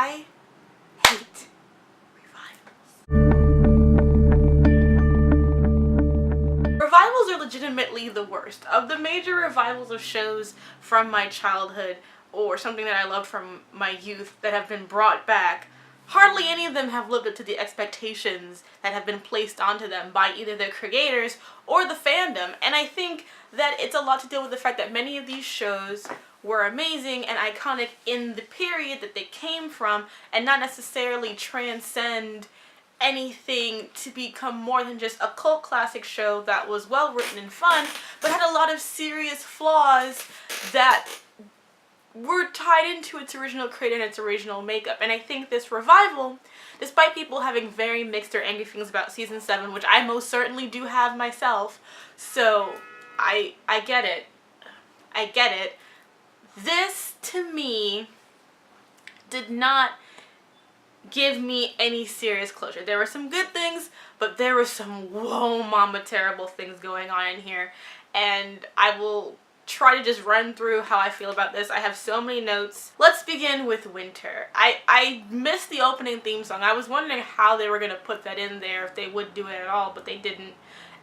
I hate revivals. Revivals are legitimately the worst. Of the major revivals of shows from my childhood or something that I loved from my youth that have been brought back, hardly any of them have lived up to the expectations that have been placed onto them by either their creators or the fandom. And I think that it's a lot to do with the fact that many of these shows were amazing and iconic in the period that they came from and not necessarily transcend anything to become more than just a cult classic show that was well written and fun, but had a lot of serious flaws that were tied into its original creator and its original makeup. And I think this revival, despite people having very mixed or angry feelings about season 7, which I most certainly do have myself, so I get it. I get it. This, to me, did not give me any serious closure. There were some good things, but there were some whoa mama terrible things going on in here. And I will try to just run through how I feel about this. I have so many notes. Let's begin with Winter. I missed the opening theme song. I was wondering how they were going to put that in there, if they would do it at all, but they didn't.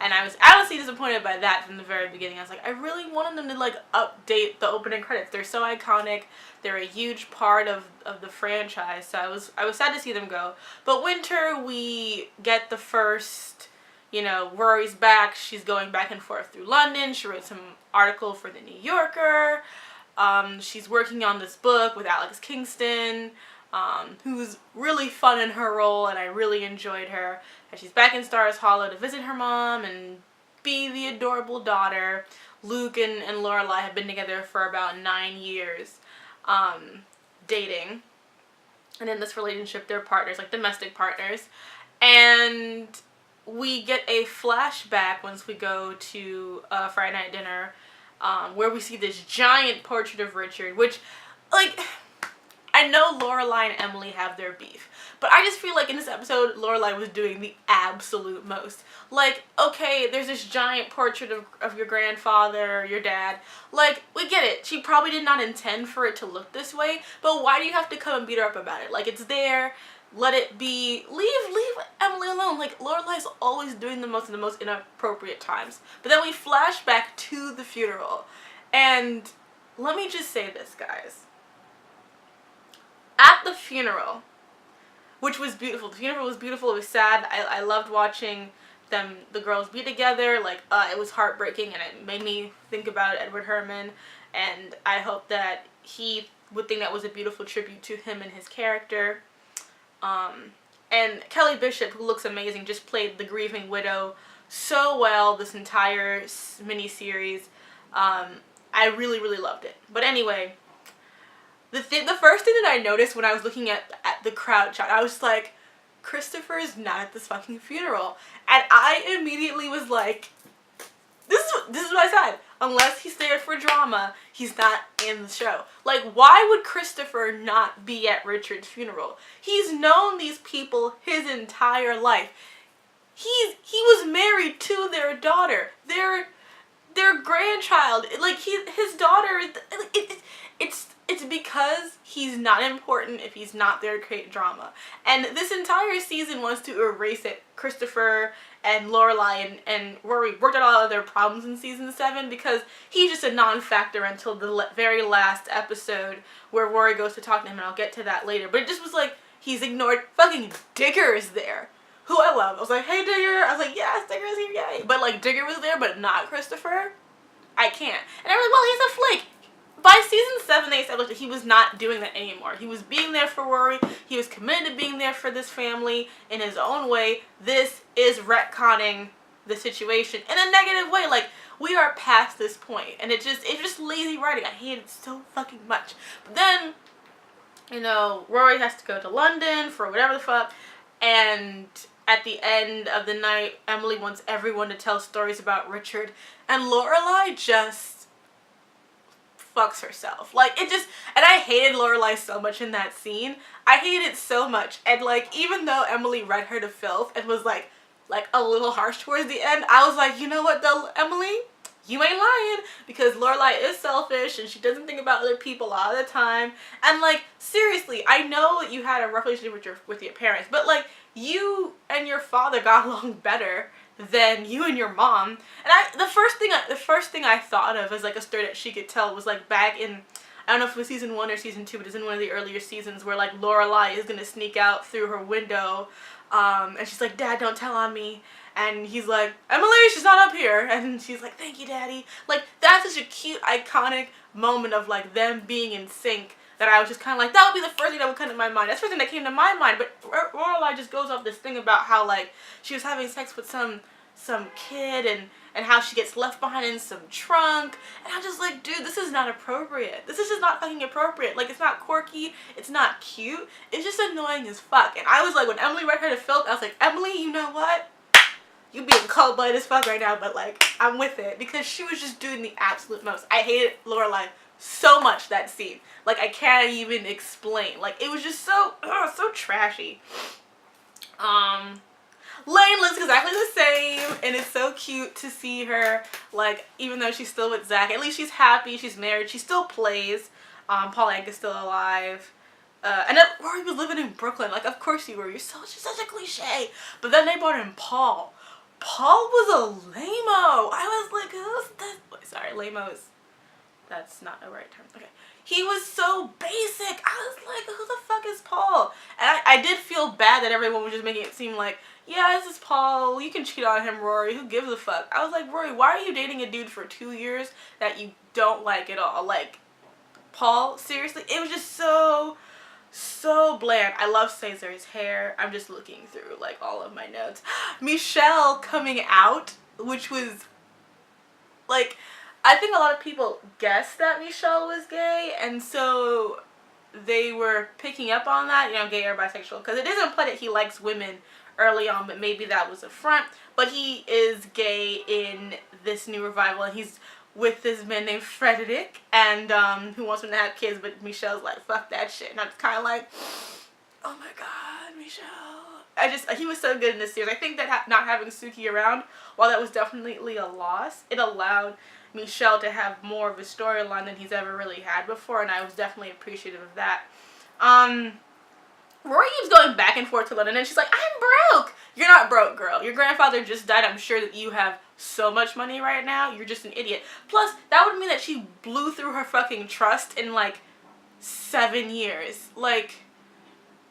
And I was honestly disappointed by that from the very beginning. I was like, I really wanted them to like update the opening credits. They're so iconic. They're a huge part of the franchise. So I was sad to see them go. But Winter, we get the first, you know, Rory's back. She's going back and forth through London. She wrote some article for the New Yorker. She's working on this book with Alex Kingston, who's really fun in her role, and I really enjoyed her. And she's back in Stars Hollow to visit her mom and be the adorable daughter. Luke and Lorelai have been together for about 9 years, dating. And in this relationship, they're partners, like domestic partners. And we get a flashback once we go to Friday night dinner, where we see this giant portrait of Richard, which, like, I know Lorelai and Emily have their beef, but I just feel like in this episode, Lorelai was doing the absolute most. Like, okay, there's this giant portrait of your grandfather or your dad. Like, we get it. She probably did not intend for it to look this way, but why do you have to come and beat her up about it? Like, it's there. Let it be. Leave Emily alone. Like, Lorelai's always doing the most in the most inappropriate times. But then we flash back to the funeral. And let me just say this, guys. At the funeral, which was beautiful. The funeral was beautiful. It was sad. I loved watching the girls be together. Like, it was heartbreaking, and it made me think about Edward Herrmann. And I hope that he would think that was a beautiful tribute to him and his character. And Kelly Bishop, who looks amazing, just played the grieving widow so well this entire mini-series. I really, really loved it. But anyway, the first thing that I noticed when I was looking at the crowd shot, I was like, Christopher is not at this fucking funeral. And I immediately was like, this is what I said. Unless he's there for drama, he's not in the show. Like, why would Christopher not be at Richard's funeral? He's known these people his entire life. He was married to their daughter, their grandchild. Like, his daughter. It's because he's not important if he's not there to create drama. And this entire season wants to erase it. Christopher and Lorelai and Rory worked out all of their problems in season 7 because he's just a non-factor until the very last episode where Rory goes to talk to him, and I'll get to that later. But it just was like, he's ignored. Fucking Digger is there, who I love. I was like, hey Digger. I was like, yes, Digger's here, yay. But like, Digger was there, but not Christopher. I can't. And I was like, well, he's a flake. By season 7, they established that he was not doing that anymore. He was being there for Rory. He was committed to being there for this family in his own way. This is retconning the situation in a negative way. Like, we are past this point. And it's just lazy writing. I hate it so fucking much. But then, you know, Rory has to go to London for whatever the fuck. And at the end of the night, Emily wants everyone to tell stories about Richard. And Lorelai just fucks herself. Like, it just, and I hated Lorelai so much in that scene. I hated it so much. And like, even though Emily read her to filth and was like a little harsh towards the end, I was like, you know what though, Emily? you ain't lying, because Lorelai is selfish and she doesn't think about other people a lot of the time. And like, seriously, I know that you had a rough relationship with your parents, but like, you and your father got along better than you and your mom. And the first thing I thought of as like a story that she could tell was like back in, I don't know if it was season 1 or season 2, but it's in one of the earlier seasons where like Lorelai is gonna sneak out through her window, and she's like, Dad, don't tell on me. And he's like, Emily, she's not up here. And she's like, thank you, Daddy. Like, that's such a cute, iconic moment of like them being in sync that I was just kind of like, that would be the first thing that would come to my mind. That's the first thing that came to my mind. But Lorelai just goes off this thing about how like she was having sex with some kid and how she gets left behind in some trunk. And I'm just like, dude, this is not appropriate. This is just not fucking appropriate. Like, it's not quirky. It's not cute. It's just annoying as fuck. And I was like, when Emily read her to Philip, I was like, Emily, you know what? You being cold-blooded as fuck right now, but like, I'm with it, because she was just doing the absolute most. I hated Lorelai so much that scene. Like, I can't even explain. Like, it was just so trashy. Lane looks exactly the same, and it's so cute to see her, like, even though she's still with Zach, at least she's happy, she's married, she still plays. Paul Anka is still alive. And then Rory was living in Brooklyn. Like, of course you were. You're such a cliche. But then they brought in Paul. Paul was a lame-o. I was like, who's this? Sorry, lame-o is... That's not the right term. Okay. He was so basic. I was like, who the fuck is Paul? And I did feel bad that everyone was just making it seem like, yeah, this is Paul. You can cheat on him, Rory. Who gives a fuck? I was like, Rory, why are you dating a dude for 2 years that you don't like at all? Like, Paul, seriously? It was just so bland. I love Cesar's hair. I'm just looking through like all of my notes. Michelle coming out, which was like, I think a lot of people guessed that Michelle was gay, and so they were picking up on that, you know, gay or bisexual, because it is implied that he likes women early on, but maybe that was a front. But he is gay in this new revival, and he's with this man named Frederick, and who wants him to have kids, but Michelle's like, fuck that shit. And I'm kind of like, oh my god, Michelle. He was so good in this series. I think that not having Suki around, while that was definitely a loss, it allowed Michelle to have more of a storyline than he's ever really had before, and I was definitely appreciative of that. Rory keeps going back and forth to London, and she's like, I'm broke. You're not broke, girl. Your grandfather just died. I'm sure that you have so much money right now. You're just an idiot. Plus, that would mean that she blew through her fucking trust in, like, 7 years. Like,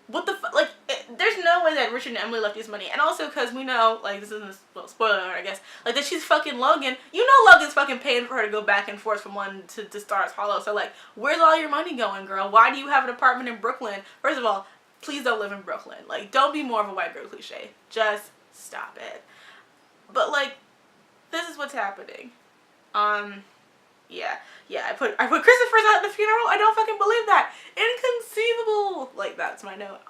what the fuck? Like, there's no way that Richard and Emily left his money. And also, because we know, like, this isn't, well, spoiler alert, I guess, like, that she's fucking Logan. You know Logan's fucking paying for her to go back and forth from one to Stars Hollow. So, like, where's all your money going, girl? Why do you have an apartment in Brooklyn? First of all, please don't live in Brooklyn. Like, don't be more of a white girl cliche. Just stop it. But, like, this is what's happening. Yeah, I put Christopher's at the funeral. I don't fucking believe that. Inconceivable. Like, that's my note.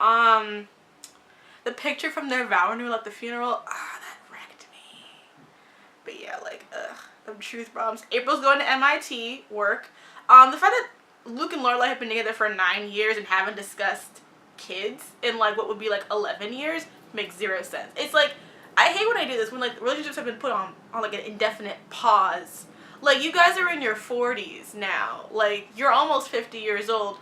The picture from their vow renewal at the funeral, that wrecked me. But yeah, like, them truth bombs. April's going to MIT work. The fact that Luke and Lorelai have been together for 9 years and haven't discussed kids in like what would be like 11 years makes zero sense. It's like, I hate when I do this, when like relationships have been put on like an indefinite pause. Like, you guys are in your 40s now. Like, you're almost 50 years old.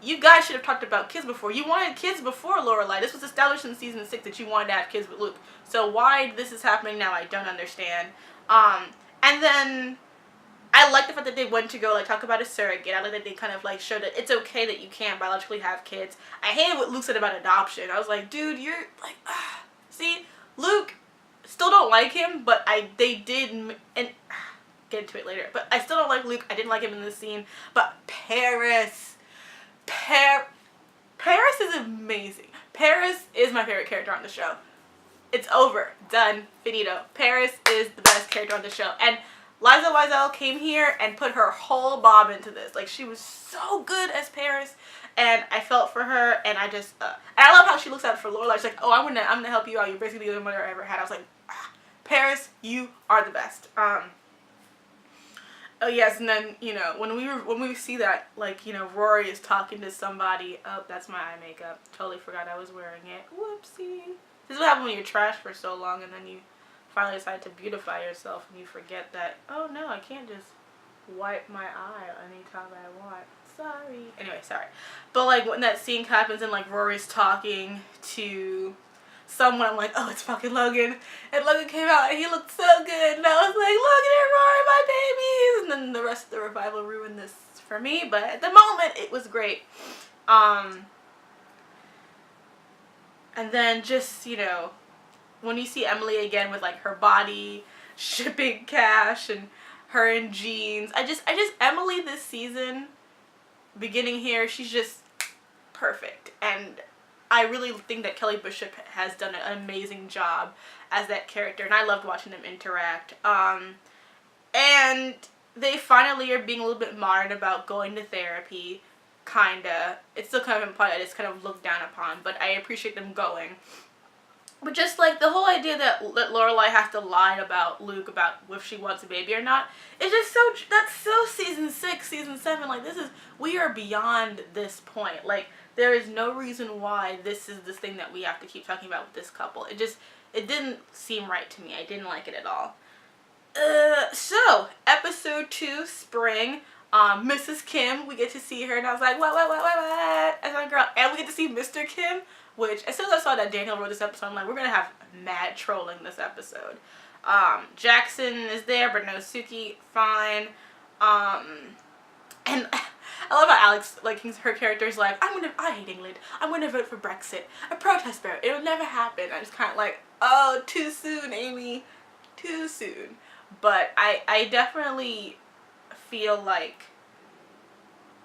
You guys should have talked about kids before. You wanted kids before Lorelai. This was established in season 6 that you wanted to have kids with Luke. So why this is happening now, I don't understand. And then I like the fact that they went to go like talk about a surrogate. I like that they kind of like showed that it's okay that you can't biologically have kids. I hated what Luke said about adoption. I was like, dude, you're like, see, Luke, still don't like him, but they did, and get into it later. But I still don't like Luke. I didn't like him in this scene. But Paris is amazing. Paris is my favorite character on the show. It's over. Done. Finito. Paris is the best character on the show. And Liza Wiesel came here and put her whole bob into this. Like, she was so good as Paris, and I felt for her, and I just, and I love how she looks out for Lorelai. She's like, oh, I'm gonna help you out. You're basically the only mother I ever had. I was like, Paris, you are the best. Oh yes, and then, you know, when we see that, like, you know, Rory is talking to somebody. Oh, that's my eye makeup. Totally forgot I was wearing it. Whoopsie. This is what happens when you're trash for so long and then you finally decide to beautify yourself and you forget that, oh no, I can't just wipe my eye anytime I want. Sorry. Anyway, sorry. But like when that scene happens and like Rory's talking to someone, I'm like, oh, it's fucking Logan. And Logan came out and he looked so good. And I was like, look at it, Rory, my babies. And then the rest of the revival ruined this for me. But at the moment, it was great. And then just, you know, when you see Emily again with like her body shipping cash and her in jeans, I just Emily this season, beginning here, she's just perfect. And I really think that Kelly Bishop has done an amazing job as that character, and I loved watching them interact. And they finally are being a little bit modern about going to therapy, kinda. It's still kind of implied, it's kind of looked down upon, but I appreciate them going. But just like the whole idea that Lorelai has to lie about Luke about if she wants a baby or not, it's just so, that's so season 6, season 7, like this is, we are beyond this point. Like there is no reason why this is this thing that we have to keep talking about with this couple. It didn't seem right to me. I didn't like it at all. So episode 2, Spring. Mrs. Kim, we get to see her, and I was like, what? As my girl, and we get to see Mr. Kim, which as soon as I saw that Daniel wrote this episode, I'm like, we're gonna have mad trolling this episode. Jackson is there, but no Suki, fine. And I love how Alex, like, her character's like, I hate England. I'm gonna vote for Brexit. A protest vote. It'll never happen. I'm just kind of like, oh, too soon, Amy. Too soon. But I definitely feel like,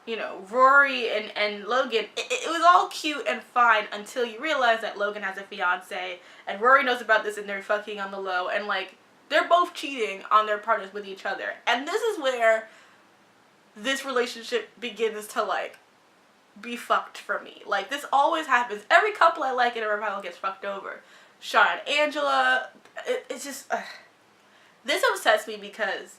you know, Rory and Logan, it was all cute and fine until you realize that Logan has a fiance and Rory knows about this and they're fucking on the low, and like they're both cheating on their partners with each other. And this is where this relationship begins to like be fucked for me. Like this always happens. Every couple I like in a revival gets fucked over. Sean and Angela, it's just this upsets me because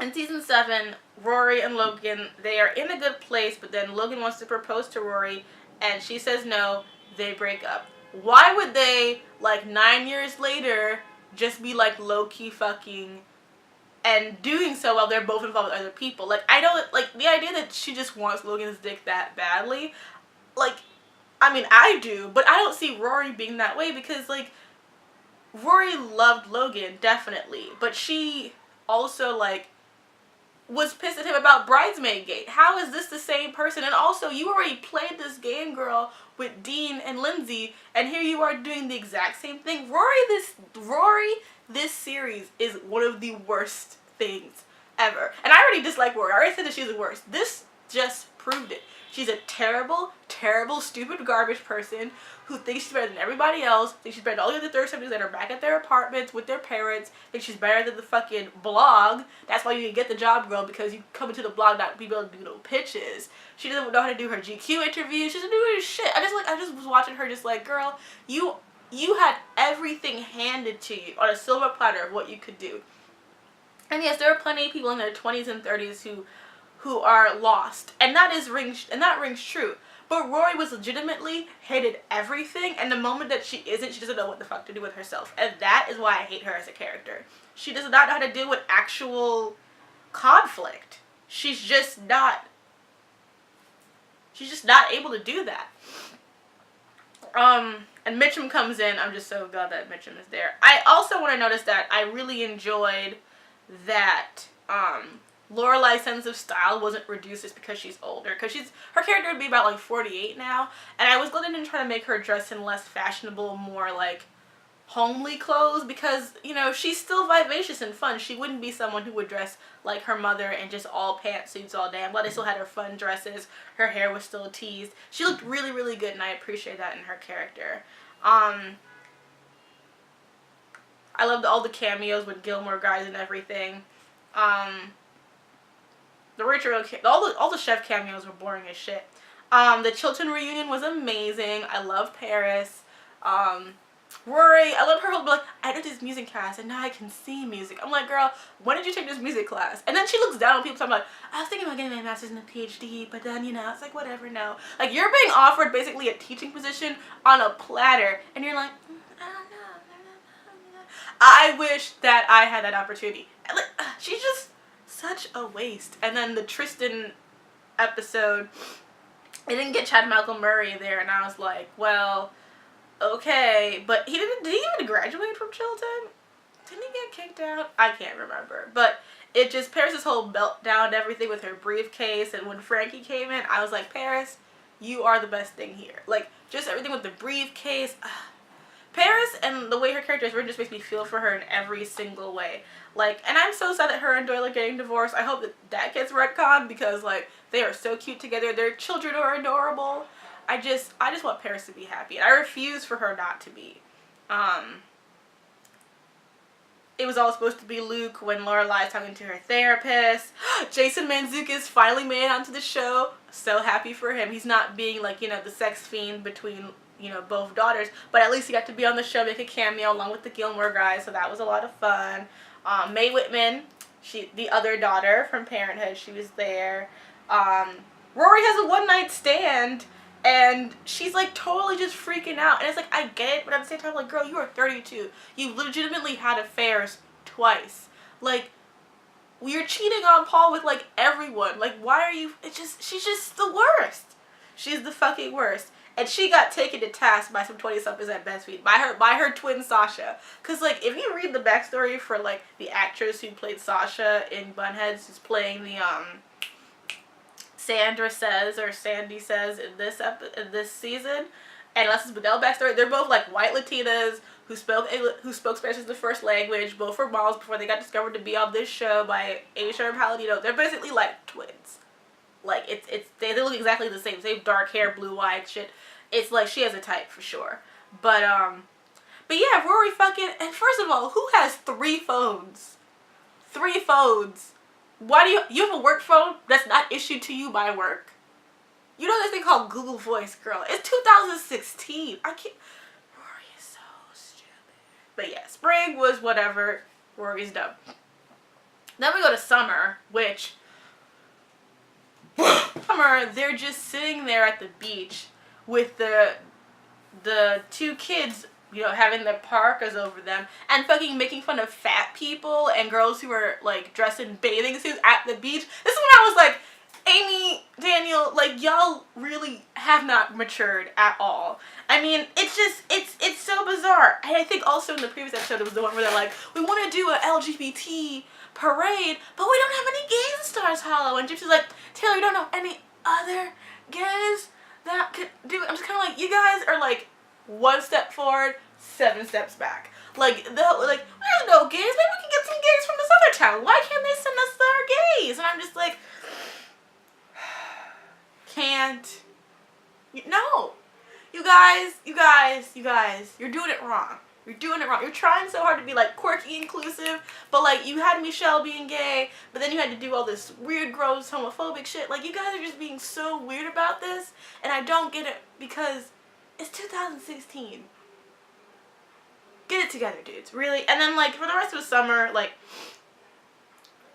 in season 7, Rory and Logan, they are in a good place, but then Logan wants to propose to Rory, and she says no, they break up. Why would they, like 9 years later, just be like low-key fucking and doing so while they're both involved with other people? Like, I don't, like, the idea that she just wants Logan's dick that badly, like, I mean, I do, but I don't see Rory being that way because, like, Rory loved Logan, definitely, but she also, like, was pissed at him about Bridesmaid Gate. How is this the same person? And also, you already played this game girl with Dean and Lindsay, and here you are doing the exact same thing. Rory, this series is one of the worst things ever. And I already dislike Rory. I already said that she's the worst. This just proved it. She's a terrible, terrible, stupid, garbage person who thinks she's better than everybody else, thinks she's better than all the other third subjects that are back at their apartments with their parents, thinks she's better than the fucking blog. That's why you can get the job, girl, because you come into the blog not be able to do no pitches. She doesn't know how to do her GQ interviews. She doesn't do any shit. I just was watching her just like, girl, you had everything handed to you on a silver platter of what you could do. And yes, there are plenty of people in their 20s and 30s who are lost, and that rings true. But Rory was legitimately hated everything, and the moment that she isn't, she doesn't know what the fuck to do with herself, and that is why I hate her as a character. She does not know how to deal with actual conflict. She's just not able to do that. And Mitchum comes in. I'm just so glad that Mitchum is there. I also want to notice that I really enjoyed that Lorelai's sense of style wasn't reduced just because she's older. Because her character would be about like 48 now. And I was glad they didn't try to make her dress in less fashionable, more like homely clothes. Because, you know, she's still vivacious and fun. She wouldn't be someone who would dress like her mother and just all pantsuits all day. I'm glad they still had her fun dresses. Her hair was still teased. She looked really, really good, and I appreciate that in her character. I loved all the cameos with Gilmore guys and everything. All the chef cameos were boring as shit. The Chilton reunion was amazing. I love Paris. Rory, I love her whole like, I did this music class and now I can see music. I'm like, girl, when did you take this music class? And then she looks down on people. So I'm like, I was thinking about getting my master's and a PhD, but then, you know, it's like, whatever, no. Like, you're being offered basically a teaching position on a platter, and you're like, I don't know. I wish that I had that opportunity. Like, she's just such a waste. And then the Tristan episode, I didn't get Chad Malcolm Murray there, and I was like, well, okay, but did he even graduate from Chilton? Didn't he get kicked out? I can't remember. But it just, Paris' whole meltdown and everything with her briefcase, and when Frankie came in, I was like, Paris, you are the best thing here. Like, just everything with the briefcase. Paris and the way her character is written just makes me feel for her in every single way. Like, and I'm so sad that her and Doyle are getting divorced. I hope that that gets retconned because, like, they are so cute together. Their children are adorable. I just want Paris to be happy. And I refuse for her not to be. It was all supposed to be Luke when Lorelai is talking to her therapist. Jason Mantzoukas finally made it onto the show. So happy for him. He's not being, like, you know, the sex fiend between, you know, both daughters. But at least he got to be on the show, make a cameo along with the Gilmore guys. So that was a lot of fun. Mae Whitman, the other daughter from Parenthood, she was there. Rory has a one-night stand. And she's, like, totally just freaking out. And it's like, I get it, but at the same time, like, girl, you are 32. You legitimately had affairs twice. Like, you're cheating on Paul with, like, everyone. Like, why are you... she's just the worst. She's the fucking worst. And she got taken to task by some 20-somethings at BuzzFeed. By her twin Sasha. Because, like, if you read the backstory for, like, the actress who played Sasha in Bunheads, who's playing the, Sandra says or Sandy says in this season, and Alexis Bledel backstory, they're both like white Latinas who spoke Spanish as the first language. Both were models before they got discovered to be on this show by Amy Sherman Palladino. They're basically like twins. Like they look exactly the same. Same dark hair, blue eyed shit. It's like she has a type for sure. But yeah, Rory fucking, and first of all, who has 3 phones? 3 phones. Why do you have a work phone that's not issued to you by work? You know this thing called Google Voice, girl. It's 2016. I can't. Rory is so stupid. But yeah, spring was whatever. Rory's dumb. Then we go to summer, which summer they're just sitting there at the beach with the 2 kids, you know, having their parkas over them and fucking making fun of fat people and girls who are, like, dressed in bathing suits at the beach. This is when I was like, Amy, Daniel, like, y'all really have not matured at all. I mean, it's just, it's so bizarre. And I think also in the previous episode, it was the one where they're like, we want to do a LGBT parade, but we don't have any gays in Stars Hollow. And Gypsy's like, Taylor, you don't know any other gays that could do it. I'm just kind of like, you guys are, like, 1 step forward, 7 steps back. Like, there's no gays. Maybe we can get some gays from this other town. Why can't they send us their gays? And I'm just like, can't. No. You guys, you're doing it wrong. You're doing it wrong. You're trying so hard to be, like, quirky inclusive, but, like, you had Michelle being gay, but then you had to do all this weird, gross, homophobic shit. Like, you guys are just being so weird about this, and I don't get it because it's 2016. Get it together, dudes. Really? And then, like, for the rest of the summer, like,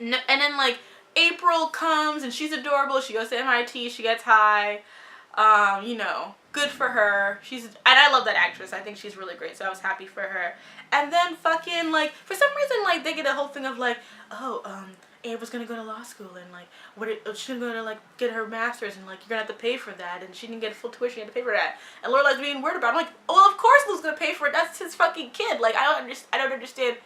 and then, like, April comes, and she's adorable. She goes to MIT. She gets high. You know, good for her. And I love that actress. I think she's really great, so I was happy for her. And then fucking, like, for some reason, like, they get a whole thing of, like, oh, April's gonna go to law school, and, like, she's gonna go to, like, get her master's, and, like, you're gonna have to pay for that, and she didn't get full tuition, you had to pay for that. And Lorelai's being weird about it. I'm like, well, of course Lou's gonna pay for it. That's his fucking kid. Like, I don't understand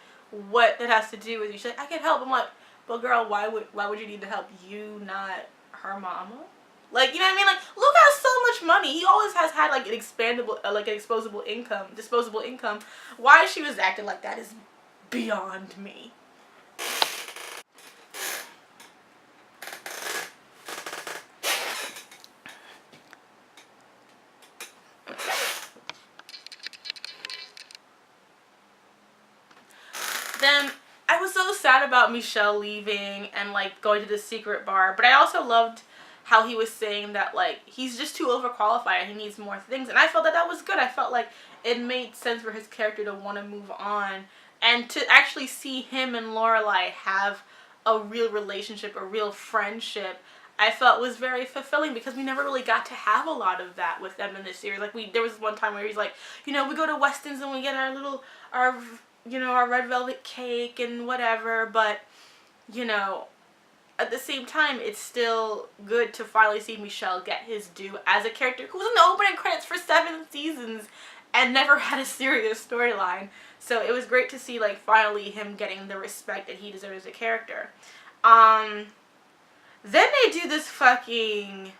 what that has to do with you. She's like, I can help. I'm like, well, girl, why would you need to help? You, not her mama? Like, you know what I mean? Like, Luke has so much money. He always has had, like, an disposable income. Why she was acting like that is beyond me. Then I was so sad about Michelle leaving and, like, going to the secret bar, but I also loved how he was saying that, like, he's just too overqualified and he needs more things, and I felt that was good. I felt like it made sense for his character to want to move on and to actually see him and Lorelai have a real relationship, a real friendship. I felt was very fulfilling because we never really got to have a lot of that with them in this series. Like, there was one time where he's like, you know, we go to Weston's and we get our you know, our red velvet cake and whatever, but, you know, at the same time, it's still good to finally see Michel get his due as a character who was in the opening credits for 7 seasons and never had a serious storyline. So it was great to see, like, finally him getting the respect that he deserves as a character. Then they do this fucking,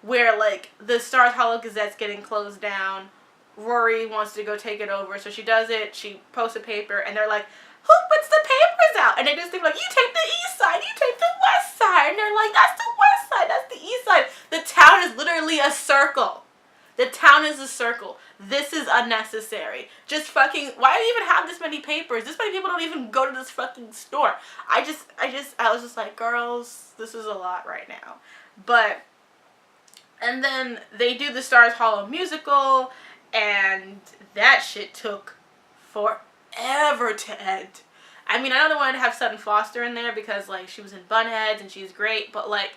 where, like, the Stars Hollow Gazette's getting closed down. Rory wants to go take it over, so she does it. She posts a paper, and they're like, who puts the papers out? And they just think, like, you take the east side, you take the west side. And they're like, that's the west side, that's the east side. The town is literally a circle. The town is a circle. This is unnecessary. Just fucking, why do you even have this many papers? This many people don't even go to this fucking store. I was just like, girls, this is a lot right now. But, and then they do the Stars Hollow musical, and that shit took forever to end. I mean, I know they wanted to have Sutton Foster in there because, like, she was in Bunheads and she's great, but, like,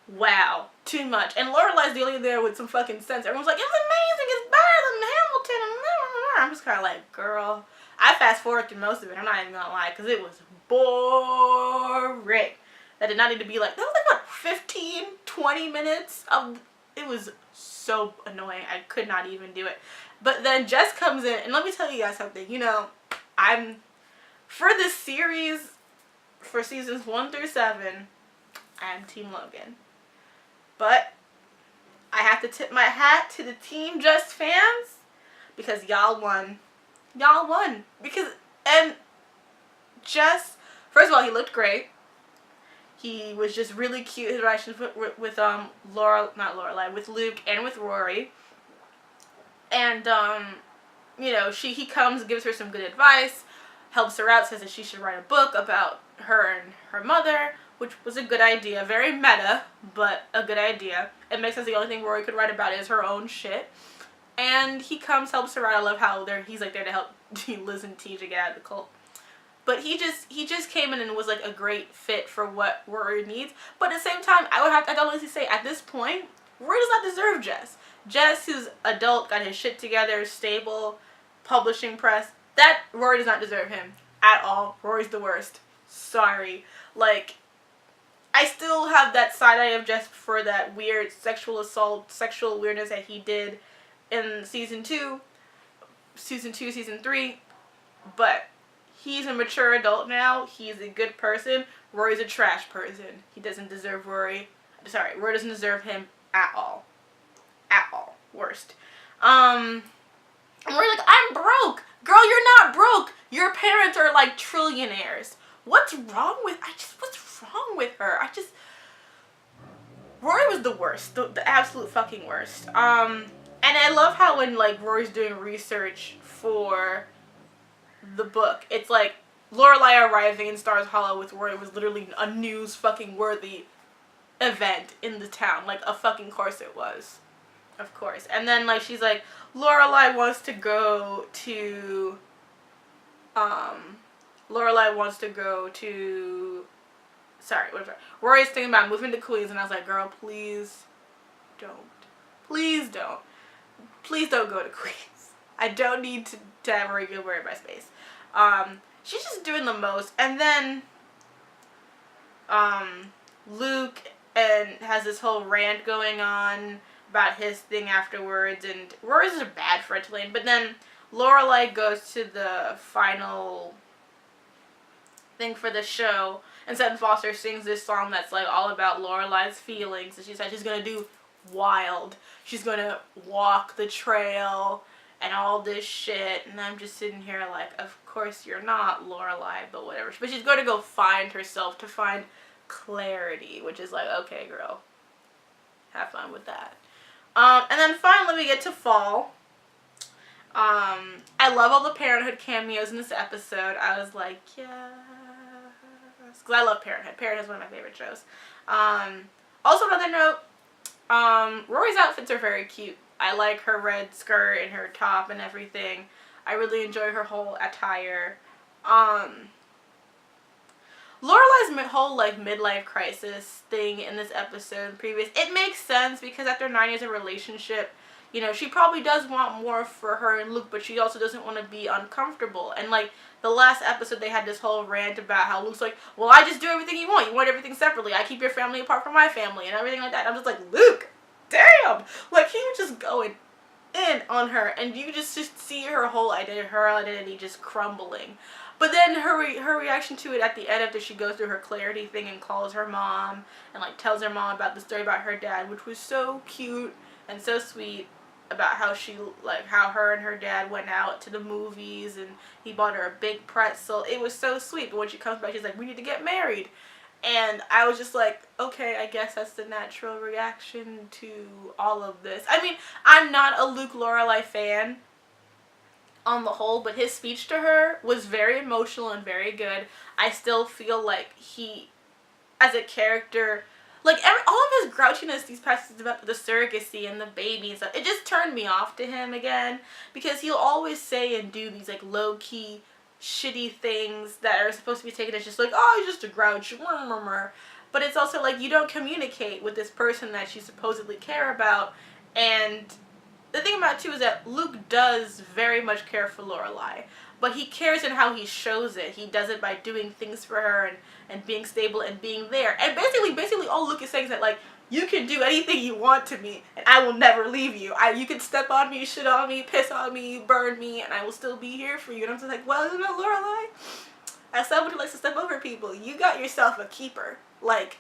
wow, too much. And Lorelai's the only there with some fucking sense. Everyone's like, it's amazing, it's better than Hamilton, and I'm just kind of like, girl, I fast forward through most of it, I'm not even gonna lie, because it was boring. That did not need to be like, that was like, what, 15, 20 minutes of, it was so annoying, I could not even do it. But then Jess comes in, and let me tell you guys something, you know, for this series, for seasons 1 through 7, I'm Team Logan. But I have to tip my hat to the Team Jess fans, because y'all won. Y'all won. Because, and Jess, first of all, he looked great. He was just really cute, his relations with with Luke and with Rory. And, you know, he comes, gives her some good advice, helps her out, says that she should write a book about her and her mother, which was a good idea. Very meta, but a good idea. It makes sense the only thing Rory could write about is her own shit. And he comes, helps her out. I love how he's like there to help Liz and TJ get out of the cult. But he just came in and was like a great fit for what Rory needs. But at the same time, I'd honestly say at this point, Rory does not deserve Jess. Jess, who's adult, got his shit together, stable, publishing press. That Rory does not deserve him at all. Rory's the worst. Sorry. Like, I still have that side eye of Jess for that weird sexual assault, sexual weirdness that he did in season 2, season 3. But he's a mature adult now. He's a good person. Rory's a trash person. He doesn't deserve Rory. Sorry, Rory doesn't deserve him at all. At all. Worst. And we're like, I'm broke. Girl, you're not broke. Your parents are like trillionaires. What's wrong with, what's wrong with her? Rory was the worst. The absolute fucking worst. And I love how when, like, Rory's doing research for the book, it's like Lorelai arriving in Stars Hollow with Rory was literally a news fucking worthy event in the town. Like, of fucking course it was. Of course. And then, like, she's like, Lorelai wants to go to, Rory's thinking about moving to Queens, and I was like, girl, please don't. Please don't. Please don't go to Queens. I don't need to have Rory Gilmore in my space. She's just doing the most. And then, Luke has this whole rant going on about his thing afterwards, and Rory's a bad friend to Lane, but then Lorelai goes to the final thing for the show, and Sutton Foster sings this song that's like all about Lorelai's feelings, and she said she's gonna do wild. She's gonna walk the trail and all this shit, and I'm just sitting here like, of course you're not, Lorelai, but whatever. But she's going to go find herself to find clarity, which is like, okay, girl, have fun with that. And then finally we get to fall. I love all the Parenthood cameos in this episode. I was like, yes. Because I love Parenthood. Parenthood is one of my favorite shows. Also, another note, Rory's outfits are very cute. I like her red skirt and her top and everything. I really enjoy her whole attire. Lorelai's whole, like, midlife crisis thing in this episode, it makes sense because after 9 years of relationship, You know, she probably does want more for her and Luke, but she also doesn't want to be uncomfortable. And, like, the last episode, they had this whole rant about how Luke's like, well, I just do everything you want. You want everything separately. I keep your family apart from my family and everything like that. And I'm just like, Luke, damn! Like, he was just going in on her, and you just see her identity just crumbling. But then her reaction to it at the end, after she goes through her clarity thing and calls her mom and, like, tells her mom about the story about her dad, which was so cute and so sweet, about how how her and her dad went out to the movies and he bought her a big pretzel. It was so sweet. But when she comes back, she's like, we need to get married. And I was just like, okay, I guess that's the natural reaction to all of this. I mean, I'm not a Luke Lorelai fan on the whole, but his speech to her was very emotional and very good. I still feel like he, as a character, like, all of his grouchiness these past seasons about the surrogacy and the baby and stuff, it just turned me off to him again, because he'll always say and do these, like, low-key, shitty things that are supposed to be taken as just like, oh, he's just a grouch, but it's also like, you don't communicate with this person that you supposedly care about. And the thing about it too is that Luke does very much care for Lorelai, but he cares in how he shows it. He does it by doing things for her and being stable and being there. And basically all Luke is saying is that, like, you can do anything you want to me, and I will never leave you. You can step on me, shit on me, piss on me, burn me, and I will still be here for you. And I'm just like, well, isn't that Lorelai? As someone who likes to step over people, you got yourself a keeper. Like,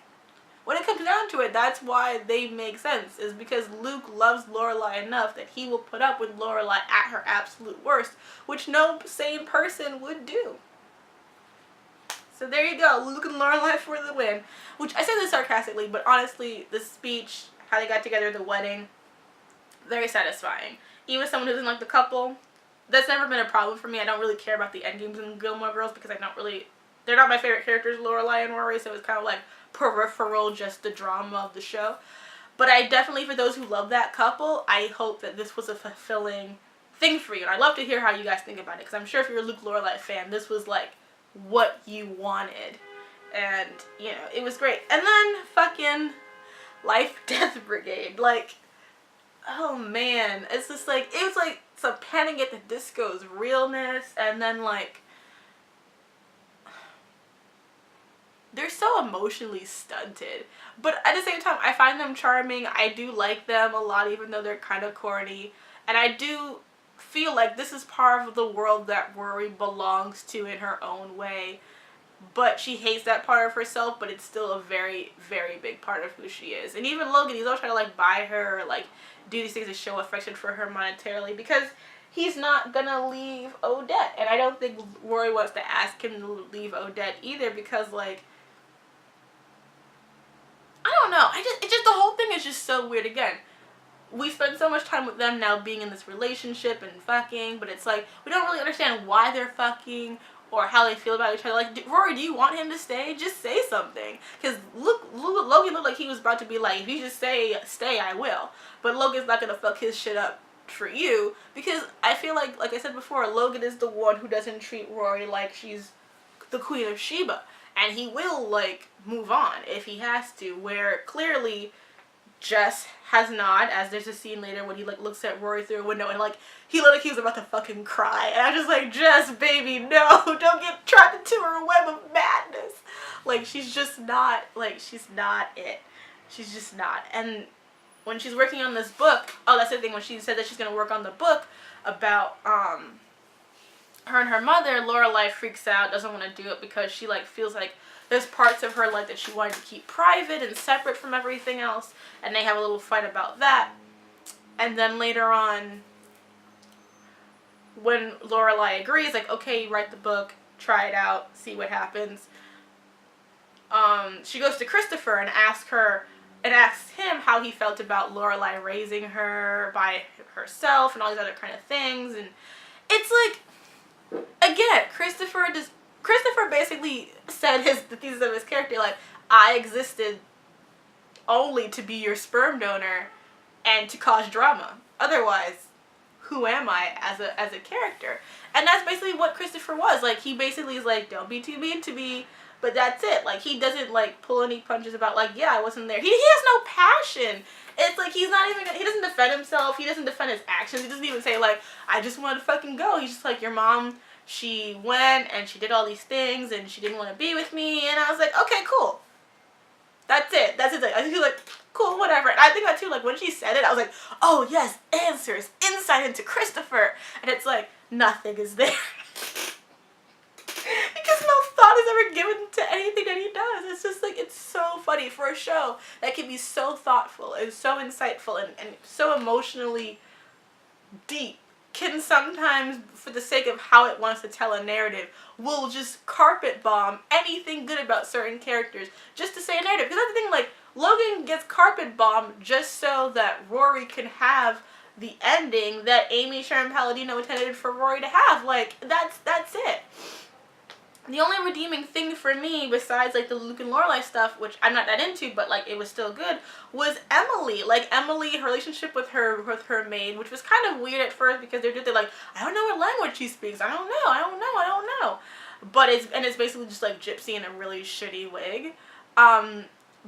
when it comes down to it, that's why they make sense, is because Luke loves Lorelai enough that he will put up with Lorelai at her absolute worst, which no sane person would do. So there you go, Luke and Lorelai for the win. Which, I say this sarcastically, but honestly, the speech, how they got together, the wedding, very satisfying. Even someone who doesn't like the couple, that's never been a problem for me. I don't really care about the endgames in Gilmore Girls, because they're not my favorite characters, Lorelai and Rory, so it's kind of like peripheral, just the drama of the show. But I definitely, for those who love that couple, I hope that this was a fulfilling thing for you. And I'd love to hear how you guys think about it, because I'm sure if you're a Luke Lorelai fan, this was like what you wanted. And, you know, it was great. And then fucking Life Death Brigade. Like, oh man, it's just like, it was like some Panic at the Disco's realness, and then like, they're so emotionally stunted, but at the same time, I find them charming. I do like them a lot, even though they're kind of corny, and I do feel like this is part of the world that Rory belongs to in her own way, but she hates that part of herself, but it's still a very, very big part of who she is. And even Logan, he's always trying to, like, buy her, or, like, do these things to show affection for her monetarily, because he's not gonna leave Odette, and I don't think Rory wants to ask him to leave Odette either, because, like, I don't know, it's just, the whole thing is just so weird. Again, we spend so much time with them now being in this relationship and fucking, but it's like, we don't really understand why they're fucking or how they feel about each other. Like, Rory, do you want him to stay? Just say something. Because Logan looked like he was about to be like, if you just say stay, I will. But Logan's not going to fuck his shit up for you, because I feel like I said before, Logan is the one who doesn't treat Rory like she's the Queen of Sheba. And he will, like, move on if he has to, where clearly Jess has not, as there's a scene later when he, like, looks at Rory through a window and, like, he looked like he was about to fucking cry. And I'm just like, Jess, baby, no, don't get trapped into her web of madness. Like, she's just not, like, she's not it. She's just not. And when she's working on this book, oh, that's the thing, when she said that she's going to work on the book about, her and her mother, Lorelai freaks out, doesn't want to do it because she, like, feels like there's parts of her life that she wanted to keep private and separate from everything else, and they have a little fight about that. And then later on, when Lorelai agrees, like, okay, write the book, try it out, see what happens, she goes to Christopher and asks him how he felt about Lorelai raising her by herself and all these other kind of things. And it's like, again, Christopher basically said the thesis of his character, like, I existed only to be your sperm donor and to cause drama. Otherwise, who am I as a character? And that's basically what Christopher was. Like, he basically is like, don't be too mean to me, but that's it. Like, he doesn't, like, pull any punches about, like, yeah, I wasn't there. He has no passion. It's like, he's not even, he doesn't defend himself. He doesn't defend his actions. He doesn't even say, like, I just wanted to fucking go. He's just like, your mom, she went and she did all these things and she didn't want to be with me. And I was like, okay, cool. That's it. That's it. I think like, cool, whatever. And I think that too, like, when she said it, I was like, oh, yes, answers, insight into Christopher. And it's like, nothing is there. Because no thought is ever given to anything that he does. It's just like, it's so funny for a show that can be so thoughtful and so insightful and so emotionally deep, can sometimes, for the sake of how it wants to tell a narrative, will just carpet bomb anything good about certain characters just to say a narrative. Because that's the thing, like, Logan gets carpet bombed just so that Rory can have the ending that Amy Sherman Palladino intended for Rory to have. Like, that's it. The only redeeming thing for me, besides, like, the Luke and Lorelai stuff, which I'm not that into, but, like, it was still good, was Emily. Like, Emily, her relationship with her maid, which was kind of weird at first because they're like, I don't know what language she speaks. I don't know. But it's basically just, like, gypsy in a really shitty wig.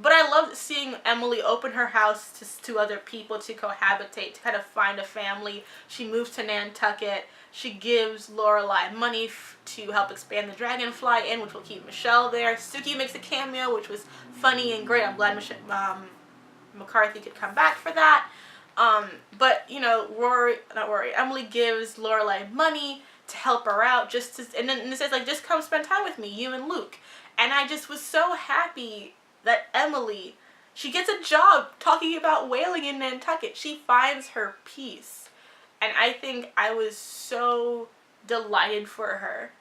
But I loved seeing Emily open her house to other people to cohabitate, to kind of find a family. She moves to Nantucket. She gives Lorelai money to help expand the Dragonfly Inn, which will keep Michelle there. Suki makes a cameo, which was funny and great. I'm glad McCarthy could come back for that. But, you know, Emily gives Lorelai money to help her out, and then it says, like, just come spend time with me, you and Luke. And I just was so happy that Emily, she gets a job talking about whaling in Nantucket. She finds her peace. And I think I was so delighted for her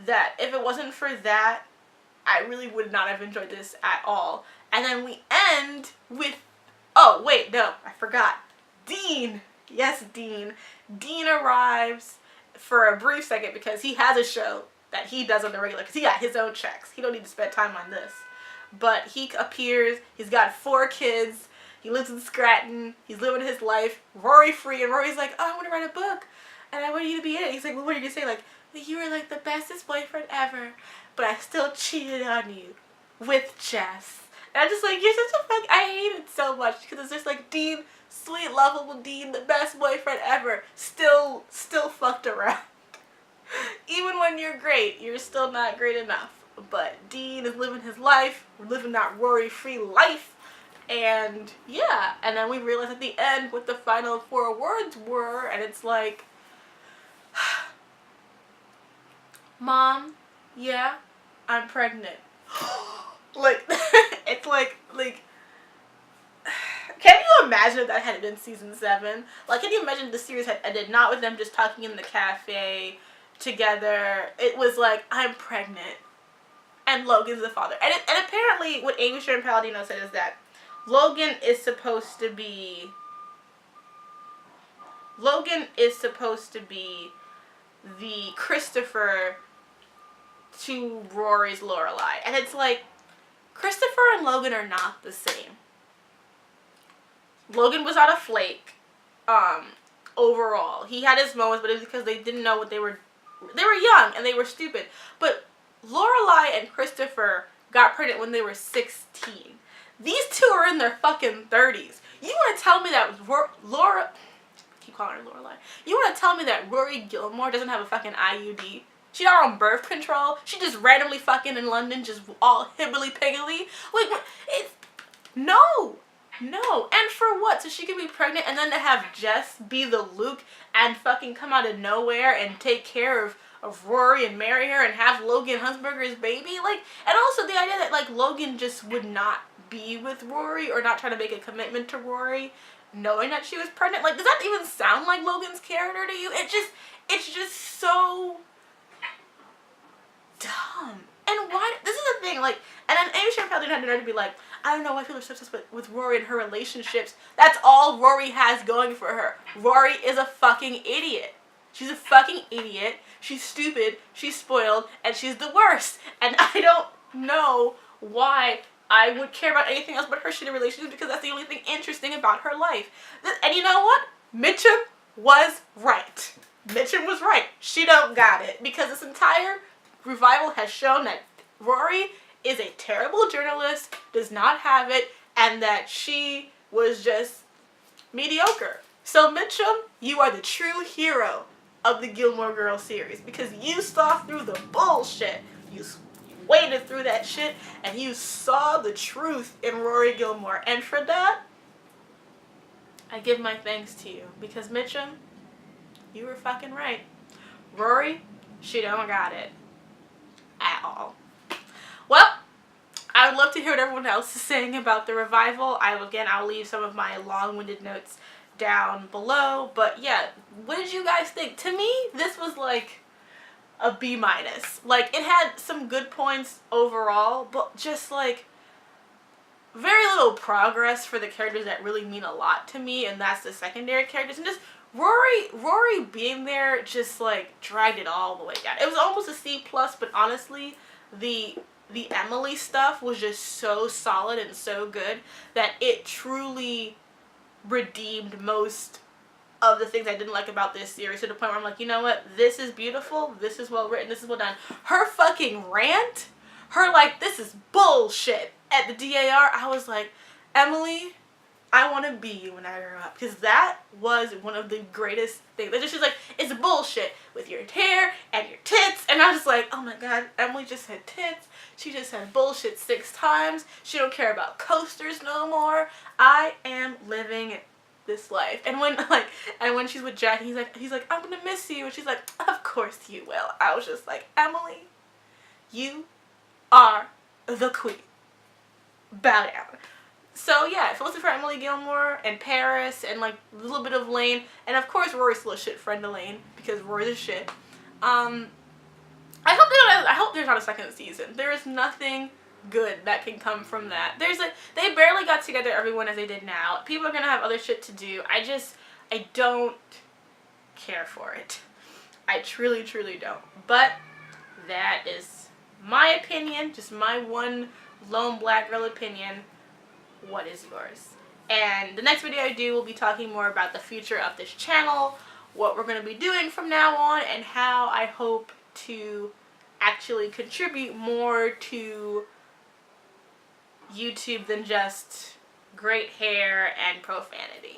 that if it wasn't for that, I really would not have enjoyed this at all. And then we end with, oh, wait, no, I forgot. Dean. Yes, Dean. Dean arrives for a brief second because he has a show that he does on the regular, because he got his own checks. He don't need to spend time on this. But he appears, he's got 4 kids, he lives in Scranton, he's living his life, Rory free, and Rory's like, oh, I want to write a book, and I want you to be in it. He's like, well, what are you going to say? Like, you were like the bestest boyfriend ever, but I still cheated on you with Jess. And I'm just like, you're such a fuck, I hate it so much, because it's just like, Dean, sweet, lovable Dean, the best boyfriend ever, still fucked around. Even when you're great, you're still not great enough. But Dean is living his life, we're living that Rory-free life, and yeah, and then we realize at the end what the final 4 words were, and it's like, Mom, yeah, I'm pregnant. Like, it's like, can you imagine if that had been season 7? Like, can you imagine if the series had ended not with them just talking in the cafe together? It was like, I'm pregnant. And Logan's the father. And apparently what Amy Sherman Palladino said is that Logan is supposed to be the Christopher to Rory's Lorelai. And it's like, Christopher and Logan are not the same. Logan was not a flake, overall. He had his moments, but it was because they didn't know what they were young and they were stupid. But Lorelai and Christopher got pregnant when they were 16. These two are in their fucking 30s. You want to tell me that I keep calling her Lorelai. You want to tell me that Rory Gilmore doesn't have a fucking IUD? She's not on birth control. She just randomly fucking in London, just all hibbly-piggly. Like, what? No. And for what? So she could be pregnant and then to have Jess be the Luke and fucking come out of nowhere and take care of Rory and marry her and have Logan Hunsberger's baby? Like, and also the idea that, like, Logan just would not be with Rory or not try to make a commitment to Rory knowing that she was pregnant. Like, does that even sound like Logan's character to you? It's just so dumb. And why? This is the thing, like, and then Amy Sherman Palladino had the nerve to be like, I don't know why people are so obsessed with Rory and her relationships. That's all Rory has going for her. Rory is a fucking idiot. She's a fucking idiot. She's stupid. She's spoiled. And she's the worst. And I don't know why I would care about anything else but her shitty relationship, because that's the only thing interesting about her life. And you know what? Mitchum was right. Mitchum was right. She don't got it. Because this entire revival has shown that Rory is a terrible journalist, does not have it, and that she was just mediocre. So Mitchum, you are the true hero of the Gilmore Girls series because you saw through the bullshit. You waded through that shit and you saw the truth in Rory Gilmore. And for that, I give my thanks to you because Mitchum, you were fucking right. Rory, she don't got it at all. Well, I would love to hear what everyone else is saying about the revival. I'll leave some of my long-winded notes down below. But yeah, what did you guys think? To me, this was like a B-. Like, it had some good points overall, but just like very little progress for the characters that really mean a lot to me, and that's the secondary characters. And just Rory being there just like dragged it all the way down. It was almost a C+, but honestly, the Emily stuff was just so solid and so good that it truly redeemed most of the things I didn't like about this series, to the point where I'm like, you know what, this is beautiful, this is well written, this is well done. Her fucking rant, her like, this is bullshit at the DAR, I was like, Emily, I want to be you when I grow up, because that was one of the greatest things. She's like, it's bullshit with your hair and your tits, and I was just like, oh my god, Emily just had tits, she just had bullshit 6 times, she don't care about coasters no more, I am living this life. And when she's with Jack, he's like, I'm gonna miss you, and she's like, of course you will. I was just like, Emily, you are the queen. Bow down. So yeah, if it wasn't for Emily Gilmore and Paris and like a little bit of Lane, and of course Rory's still a shit friend to Lane because Rory's a shit. I hope there's not a second season. There is nothing good that can come from that. They barely got together everyone as they did now. People are gonna have other shit to do. I don't care for it. I truly don't. But that is my opinion, just my one lone black girl opinion. What is yours? And the next video I do will be talking more about the future of this channel, what we're going to be doing from now on, and how I hope to actually contribute more to YouTube than just great hair and profanity.